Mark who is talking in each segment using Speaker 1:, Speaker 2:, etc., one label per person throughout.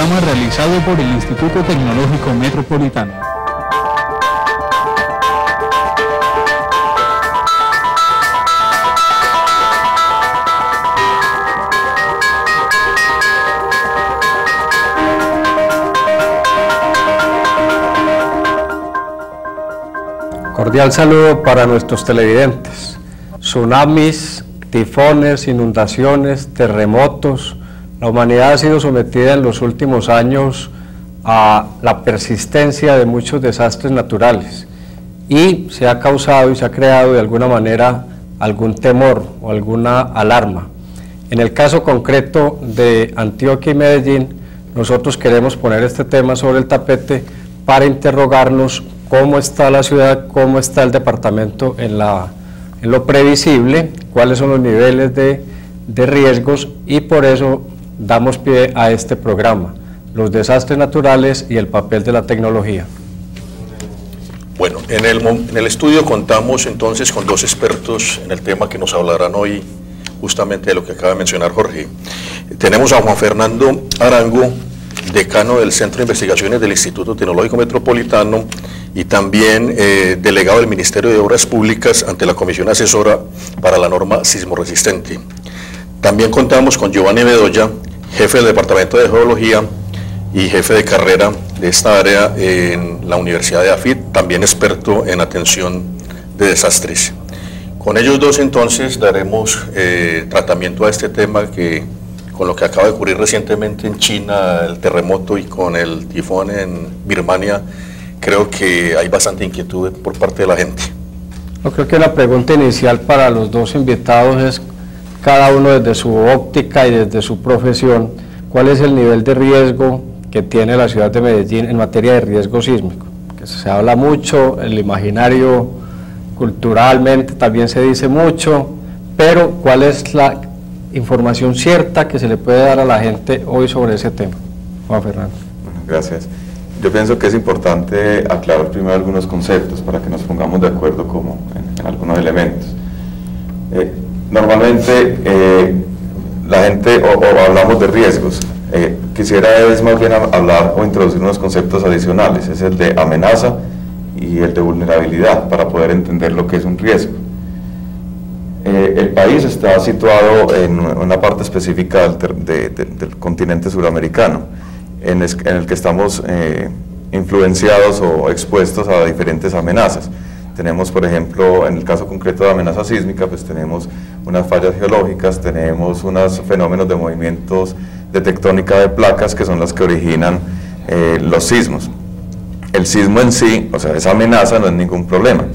Speaker 1: programa realizado por el Instituto Tecnológico Metropolitano.
Speaker 2: Cordial saludo para nuestros televidentes. Tsunamis, tifones, inundaciones, terremotos. La humanidad ha sido sometida en los últimos años a la persistencia de muchos desastres naturales y se ha causado y se ha creado de alguna manera algún temor o alguna alarma. En el caso concreto de Antioquia y Medellín, nosotros queremos poner este tema sobre el tapete para interrogarnos cómo está la ciudad, cómo está el departamento en lo previsible, cuáles son los niveles de riesgos, y por eso damos pie a este programa, los desastres naturales y el papel de la tecnología.
Speaker 3: Bueno, en el estudio contamos entonces con dos expertos en el tema que nos hablarán hoy justamente de lo que acaba de mencionar Jorge. Tenemos a Juan Fernando Arango, decano del Centro de Investigaciones del Instituto Tecnológico Metropolitano y también delegado del Ministerio de Obras Públicas ante la Comisión Asesora para la Norma Sismoresistente. También contamos con Giovanni Bedoya, jefe del Departamento de Geología y jefe de carrera de esta área en la Universidad de AFIT, también experto en atención de desastres. Con ellos dos entonces daremos tratamiento a este tema que, con lo que acaba de ocurrir recientemente en China, el terremoto, y con el tifón en Birmania, creo que hay bastante inquietud por parte de la gente.
Speaker 2: Yo creo que la pregunta inicial para los dos invitados es, cada uno desde su óptica y desde su profesión, ¿cuál es el nivel de riesgo que tiene la ciudad de Medellín en materia de riesgo sísmico? Que se habla mucho, el imaginario culturalmente también se dice mucho, pero ¿cuál es la información cierta que se le puede dar a la gente hoy sobre ese tema? Juan Fernando.
Speaker 4: Bueno, gracias. Yo pienso que es importante aclarar primero algunos conceptos para que nos pongamos de acuerdo como en algunos elementos. Normalmente la gente o hablamos de riesgos. Quisiera más bien hablar o introducir unos conceptos adicionales, es el de amenaza y el de vulnerabilidad, para poder entender lo que es un riesgo. El país está situado en una parte específica del continente suramericano, en el que estamos influenciados o expuestos a diferentes amenazas. Tenemos, por ejemplo, en el caso concreto de amenaza sísmica, pues tenemos unas fallas geológicas, tenemos unos fenómenos de movimientos de tectónica de placas que son las que originan los sismos. El sismo en sí, o sea, esa amenaza no es ningún problema,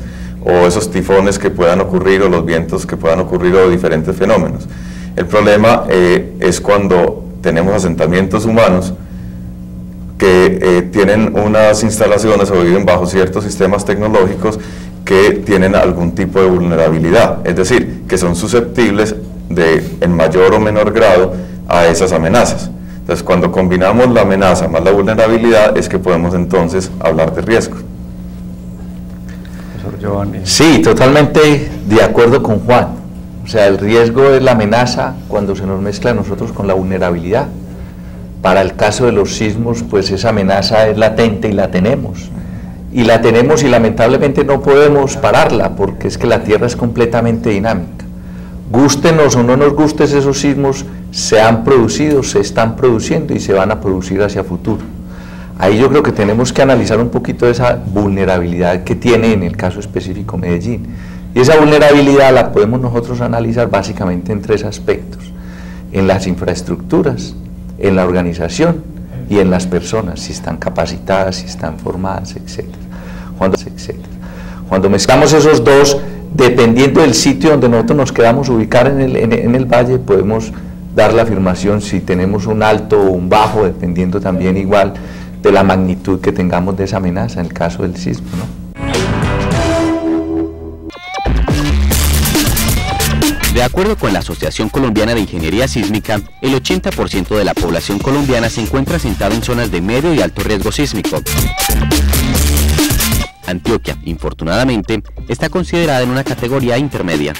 Speaker 4: o esos tifones que puedan ocurrir, o los vientos que puedan ocurrir, o diferentes fenómenos. El problema es cuando tenemos asentamientos humanos que tienen unas instalaciones o viven bajo ciertos sistemas tecnológicos que tienen algún tipo de vulnerabilidad, es decir, que son susceptibles en mayor o menor grado a esas amenazas. Entonces, cuando combinamos la amenaza más la vulnerabilidad, es que podemos entonces hablar de riesgo.
Speaker 2: Profesor Giovanni.
Speaker 5: Sí, totalmente de acuerdo con Juan. O sea, el riesgo es la amenaza cuando se nos mezcla a nosotros con la vulnerabilidad. Para el caso de los sismos, pues esa amenaza es latente y la tenemos. Y la tenemos y lamentablemente no podemos pararla, porque es que la Tierra es completamente dinámica. Gústenos o no nos gustes, esos sismos se han producido, se están produciendo y se van a producir hacia futuro. Ahí yo creo que tenemos que analizar un poquito esa vulnerabilidad que tiene en el caso específico Medellín. Y esa vulnerabilidad la podemos nosotros analizar básicamente en tres aspectos: en las infraestructuras, en la organización y en las personas, si están capacitadas, si están formadas, etc. Cuando mezclamos esos dos, dependiendo del sitio donde nosotros nos quedamos ubicar en el valle, podemos dar la afirmación si tenemos un alto o un bajo, dependiendo también igual de la magnitud que tengamos de esa amenaza en el caso del sismo, ¿no?
Speaker 6: De acuerdo con la Asociación Colombiana de Ingeniería Sísmica, el 80% de la población colombiana se encuentra asentada en zonas de medio y alto riesgo sísmico. Antioquia, infortunadamente, está considerada en una categoría intermedia.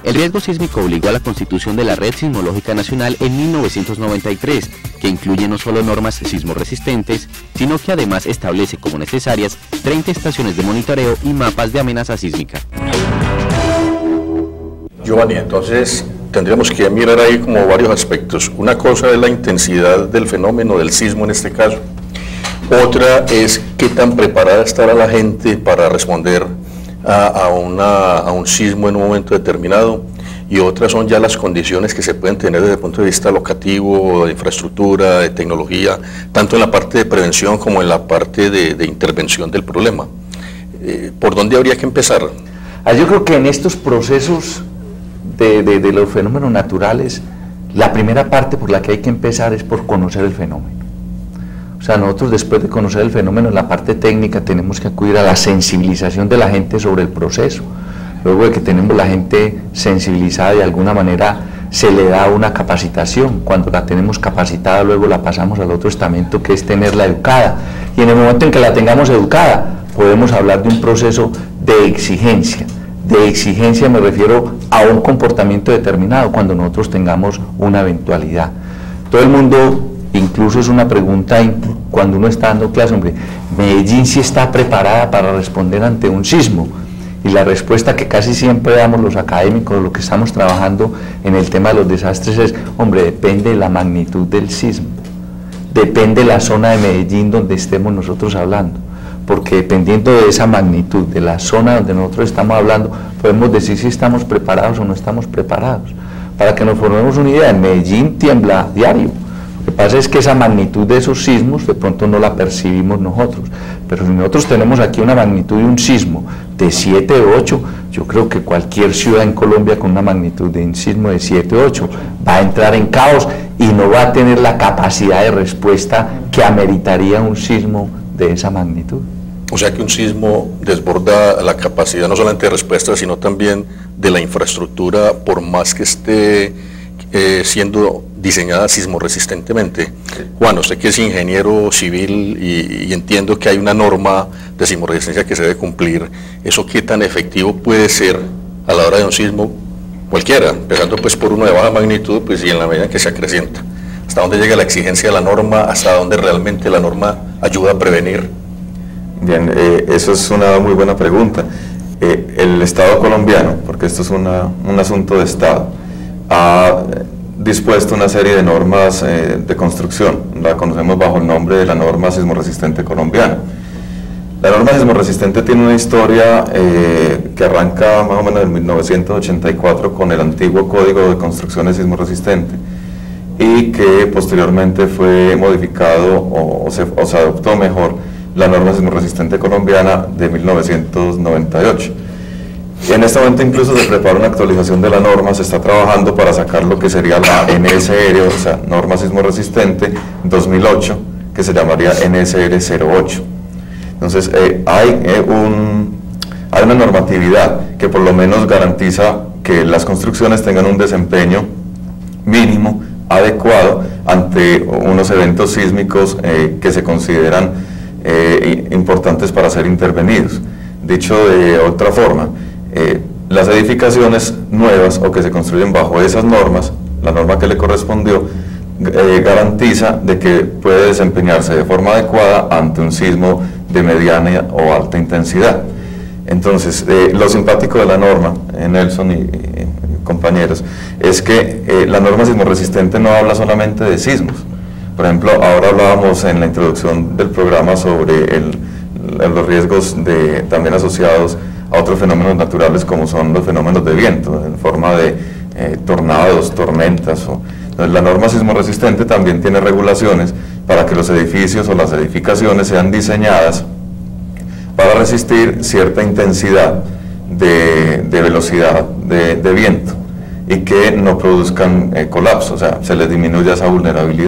Speaker 6: El riesgo sísmico obligó a la constitución de la Red Sismológica Nacional en 1993, que incluye no solo normas sismoresistentes, sino que además establece como necesarias 30 estaciones de monitoreo y mapas de amenaza sísmica.
Speaker 3: Giovanni, entonces tendríamos que mirar ahí como varios aspectos. Una cosa es la intensidad del fenómeno, del sismo en este caso. Otra es qué tan preparada estará la gente para responder a un sismo en un momento determinado, y otras son ya las condiciones que se pueden tener desde el punto de vista locativo, de infraestructura, de tecnología, tanto en la parte de prevención como en la parte de intervención del problema. ¿Por dónde habría que empezar?
Speaker 5: Yo creo que en estos procesos de los fenómenos naturales, la primera parte por la que hay que empezar es por conocer el fenómeno. O sea, nosotros después de conocer el fenómeno en la parte técnica tenemos que acudir a la sensibilización de la gente sobre el proceso. Luego de que tenemos la gente sensibilizada, de alguna manera se le da una capacitación. Cuando la tenemos capacitada, luego la pasamos al otro estamento, que es tenerla educada. Y en el momento en que la tengamos educada, podemos hablar de un proceso de exigencia. De exigencia me refiero a un comportamiento determinado cuando nosotros tengamos una eventualidad. Todo el mundo, incluso es una pregunta cuando uno está dando clase, hombre, ¿Medellín sí está preparada para responder ante un sismo? Y la respuesta que casi siempre damos los académicos, lo que estamos trabajando en el tema de los desastres es, hombre, depende de la magnitud del sismo, depende de la zona de Medellín donde estemos nosotros hablando, porque dependiendo de esa magnitud, de la zona donde nosotros estamos hablando, podemos decir si estamos preparados o no estamos preparados. Para que nos formemos una idea, en Medellín tiembla a diario. Lo que pasa es que esa magnitud de esos sismos de pronto no la percibimos nosotros, pero si nosotros tenemos aquí una magnitud de un sismo de 7 o 8, yo creo que cualquier ciudad en Colombia con una magnitud de un sismo de 7 o 8 va a entrar en caos y no va a tener la capacidad de respuesta que ameritaría un sismo de esa magnitud.
Speaker 3: O sea que un sismo desborda la capacidad no solamente de respuesta, sino también de la infraestructura, por más que esté siendo diseñada sismoresistentemente. Juan, usted que es ingeniero civil y entiendo que hay una norma de sismoresistencia que se debe cumplir, ¿eso qué tan efectivo puede ser a la hora de un sismo cualquiera? Empezando pues por uno de baja magnitud, pues, y en la medida en que se acrecienta. ¿Hasta dónde llega la exigencia de la norma? ¿Hasta dónde realmente la norma ayuda a prevenir?
Speaker 4: Bien, eso es una muy buena pregunta. El Estado colombiano, porque esto es un asunto de Estado, ha dispuesto una serie de normas de construcción. La conocemos bajo el nombre de la norma sismoresistente colombiana. La norma sismoresistente tiene una historia que arranca más o menos en 1984 con el antiguo Código de Construcciones Sismoresistente y que posteriormente fue modificado o se adoptó mejor la norma sismoresistente colombiana de 1998. En este momento incluso se prepara una actualización de la norma, se está trabajando para sacar lo que sería la NSR, o sea, norma sismoresistente 2008, que se llamaría NSR 08. Entonces hay una normatividad que por lo menos garantiza que las construcciones tengan un desempeño mínimo adecuado ante unos eventos sísmicos que se consideran importantes para ser intervenidos. Dicho de otra forma, las edificaciones nuevas o que se construyen bajo esas normas, la norma que le correspondió, garantiza de que puede desempeñarse de forma adecuada ante un sismo de mediana o alta intensidad. Entonces, lo simpático de la norma, Nelson y compañeros, es que la norma sismoresistente no habla solamente de sismos. Por ejemplo, ahora hablábamos en la introducción del programa sobre los riesgos también asociados a otros fenómenos naturales como son los fenómenos de viento, en forma de tornados, tormentas. Entonces, la norma sismoresistente también tiene regulaciones para que los edificios o las edificaciones sean diseñadas para resistir cierta intensidad de velocidad de viento y que no produzcan colapso, o sea, se les disminuye esa vulnerabilidad.